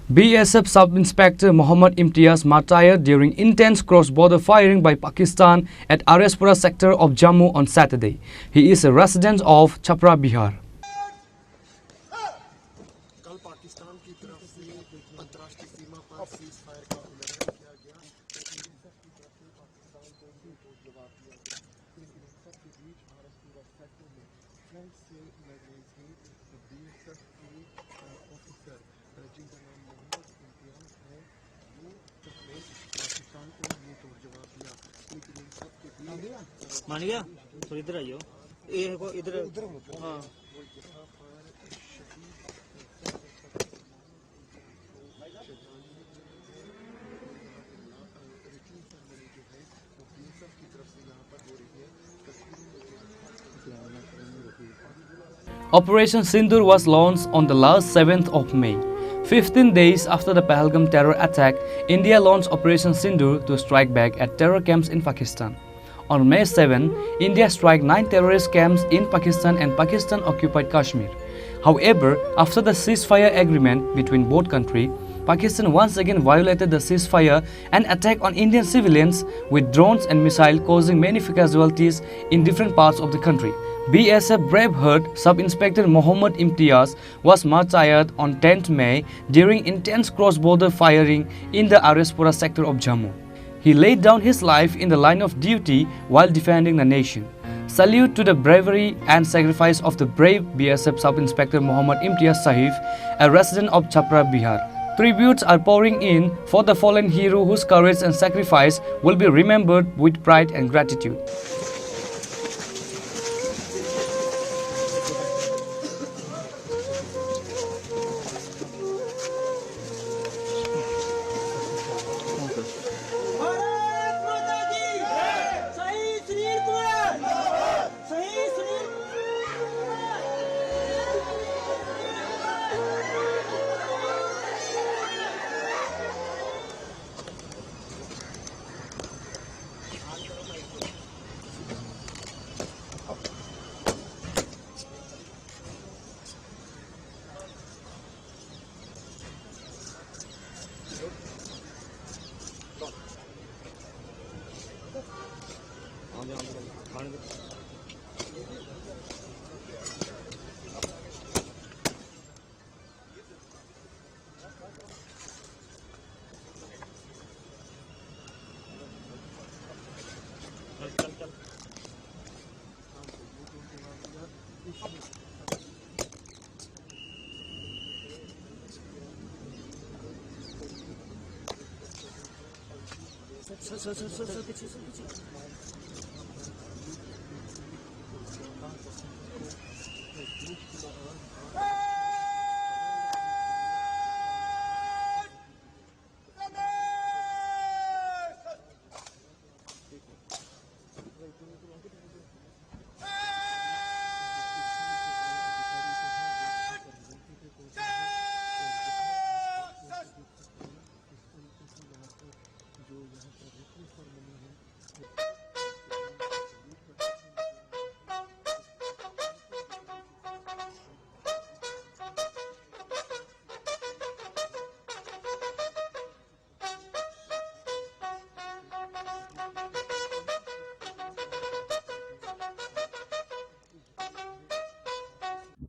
BSF Sub-Inspector Mohammad Imtiaz martyred during intense cross-border firing by Pakistan at Aryaspura sector of Jammu on Saturday. He is a resident of Chapra, Bihar. कल पाकिस्तान की तरफ से अंतर्राष्ट्रीय सीमा पर cease fire का उल्लंघन किया गया, पाकिस्तान को मुंह जवाब दिया गया, लेकिन इन सब के बीच आरएसपुरा सेक्टर में फ्रंट से लड़ रही थी बीएसएफ की ऑफिसर जिनका नाम मोहम्मद इम्तियाज है। वो सबने पाकिस्तान को मुंह तोड़ जवाब दिया, लेकिन इन सब के बीच मान गया थोड़ी इधर आइयो, ये इधर हाँ Operation Sindoor was launched on the last 7th of May. 15 days after the Pahalgam terror attack, India launched Operation Sindoor to strike back at terror camps in Pakistan. On May 7, India struck 9 terrorist camps in Pakistan and Pakistan-occupied Kashmir. However, after the ceasefire agreement between both countries, Pakistan once again violated the ceasefire and attacked on Indian civilians with drones and missiles, causing many casualties in different parts of the country. BSF Braveheart Sub-Inspector Mohammad Imtiaz was martyred on 10th May during intense cross-border firing in the Aryaspura sector of Jammu. He laid down his life in the line of duty while defending the nation. Salute to the bravery and sacrifice of the brave BSF Sub-Inspector Mohammad Imtiaz Sahib, a resident of Chapra, Bihar. Tributes are pouring in for the fallen hero whose courage and sacrifice will be remembered with pride and gratitude.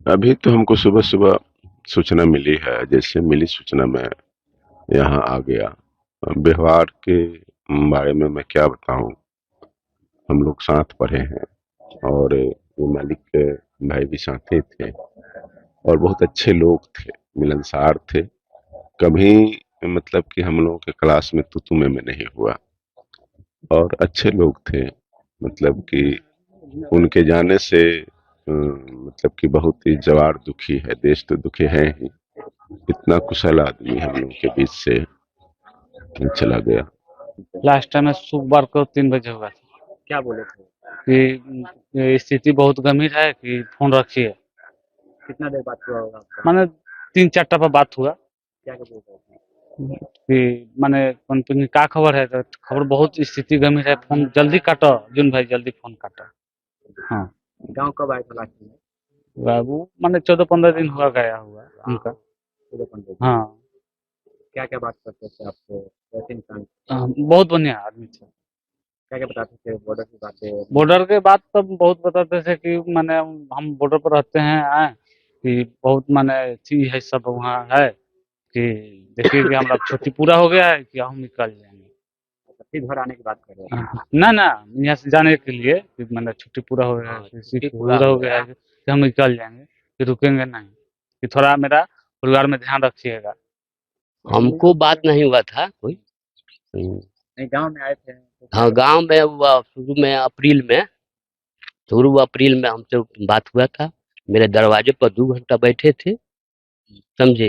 अभी तो हमको सुबह सुबह सूचना मिली है। जैसे मिली सूचना मैं यहाँ आ गया। व्यवहार के बारे में मैं क्या बताऊं, हम लोग साथ पढ़े हैं और वो मालिक के भाई भी साथ थे और बहुत अच्छे लोग थे, मिलनसार थे। कभी मतलब कि हम लोगों के क्लास में तू में नहीं हुआ और अच्छे लोग थे। मतलब कि उनके जाने से मतलब कि बहुत ही जवार दुखी है, देश तो दुखी है ही। इतना कुशल आदमी हम लोग के बीच से चला गया। लास्ट टाइम सोमवार को 3 बजे हुआ था। क्या बोले थे? कि स्थिति बहुत गंभीर है, कि फोन रखिए। कितना देर बात हुआ होगा आपका? माने 3-4 पर बात हुआ क्या बोल रहे थे कि माने कंपनी का खबर है, तो खबर बहुत स्थिति गंभीर है, फोन जल्दी काटो जुन भाई, जल्दी फोन काटो। हाँ, गांव कब आए थे लास्ट में? बाबू माने 14-15 दिन हुआ गया हुआ उनका। 14-15 दिन। हाँ, क्या क्या बात करते थे आपको, कैसे इंसान, बहुत बढ़िया आदमी थे। क्या क्या बताते थे, बॉर्डर की बातें? बॉर्डर के बात तो बहुत बताते थे कि माने हम बॉर्डर पर रहते हैं कि बहुत माने चीज है सब वहाँ है कि देखिए कि हम लोग छुट्टी पूरा हो गया है कि हम निकल जाएंगे। अच्छा, फिर घर आने की बात कर रहे हैं। ना ना, यहाँ से जाने के लिए कि मतलब छुट्टी पूरा हो गया है, किसी पूरा हो गया है कि हम निकल जाएंगे, कि रुकेंगे नहीं, कि थोड़ा मेरा परिवार में ध्यान रखिएगा। हमको बात नहीं हुआ था कोई। नहीं, गांव में आए थे तो हाँ, गांव में हुआ शुरू अप्रैल में हमसे बात हुआ था। मेरे दरवाजे पर 2 घंटा बैठे थे, समझे।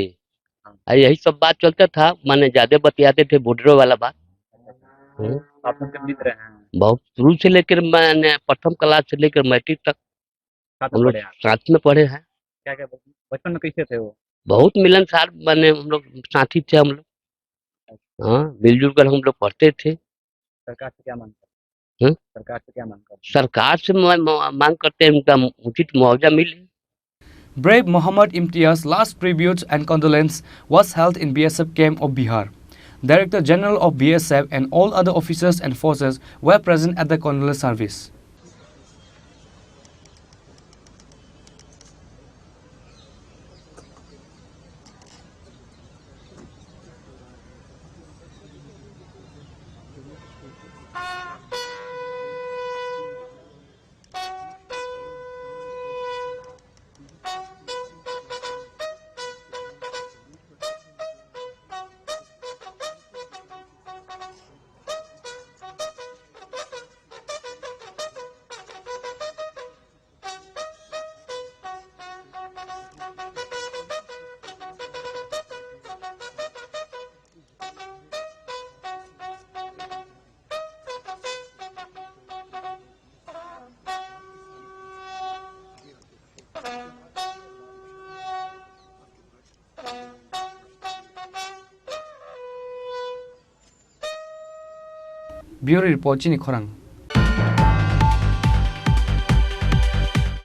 यही सब बात चलता था, माने ज्यादा बतियाते थे बॉर्डर वाला बात। आप उनके मित्र हैं? बहुत शुरू से लेकर मैंने प्रथम क्लास से लेकर मैट्रिक तक साथ हम में लोग पढ़े आप? साथ में पढ़े हैं। क्या क्या बचपन में कैसे थे वो? बहुत मिलनसार बने, हम लोग साथी थे हम लोग। हाँ, मिलजुल कर हम लोग पढ़ते थे। सरकार से क्या मांग करते हाँ? सरकार से क्या मांग करते सरकार से मांग करते हैं उनका उचित मुआवजा मिले। Brave Mohammad Imtiaz last tribute and condolence was held in BSF camp of Bihar. Director General of BSF and all other officers and forces were present at the condolence service. Bureau Report Chini Khorang.